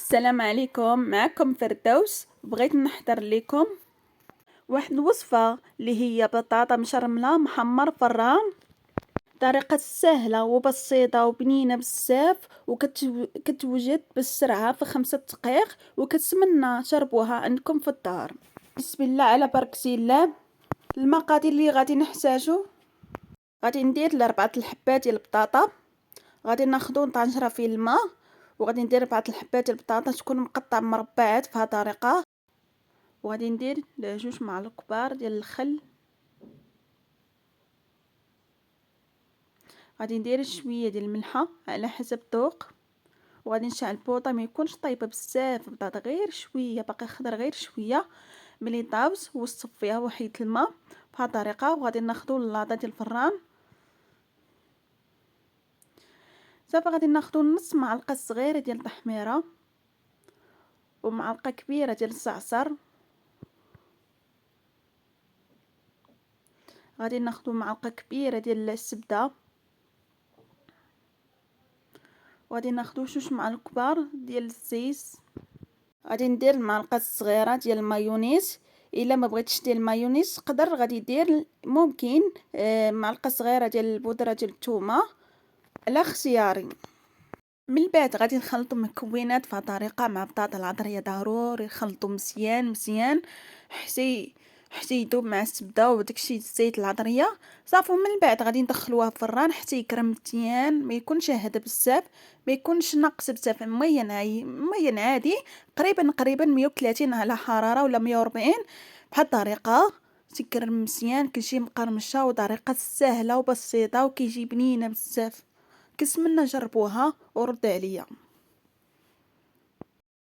السلام عليكم، معكم فردوس. بغيت نحضر لكم واحد الوصفة اللي هي بطاطا مشرملة محمر فران. طريقة سهلة وبسيطة وبنينة بزاف وكتوجد بالسرعة في 5 دقائق وكتسمنا شربوها عندكم في الدار. بسم الله على بركة الله. المقادير اللي غادي نحتاجو، غادي ندير 4 الحبات ديال البطاطا، غادي ناخدو نطنجرها في الماء، وغادي ندير 4 الحبات ديال البطاطا تكون مقطعه مربعات بهذه الطريقه، وغادي ندير 2 معالق كبار ديال الخل، غادي ندير شويه ديال الملحه على حسب الذوق، وغادي نشعل البوطه ما يكونش طايبه بزاف البطاطا، غير شويه باقي خضر غير شويه. ملي طابت وصفيها وحيد الماء بهذه الطريقه، وغادي ناخدو اللاطه ديال الفران صافي. غادي ناخدو نص معلقه صغيره ديال التحميره ومعلقه كبيره ديال الزعتر، غادي ناخدو معلقه كبيره ديال الزبده، وغادي ناخدو 2 معالق كبار ديال الزيت، غادي ندير المعلقه الصغيره ديال المايونيز. الا ما بغيتش دير المايونيز تقدر غادي دير ممكن معلقه صغيره ديال البودره ديال الثومه على اختياري. من بعد غادي نخلطوا المكونات في طريقه مع بطاطا العطريه، ضروري نخلطوا مزيان مزيان حتى يذوب مع الزبده وداكشي الزيت العطريه صافي. من بعد غادي ندخلوها في الفران حتى يكرم مزيان، ما يكونش هذا بزاف ما يكونش ناقص بزاف، ممين عادي، قريبا 130 على حراره ولا 140 بهذه الطريقه. تكرم مزيان كتجي مقرمشه وطريقه سهله وبسيطه وكيجي بنينه بزاف. كنتمنى جربوها ورد عليا.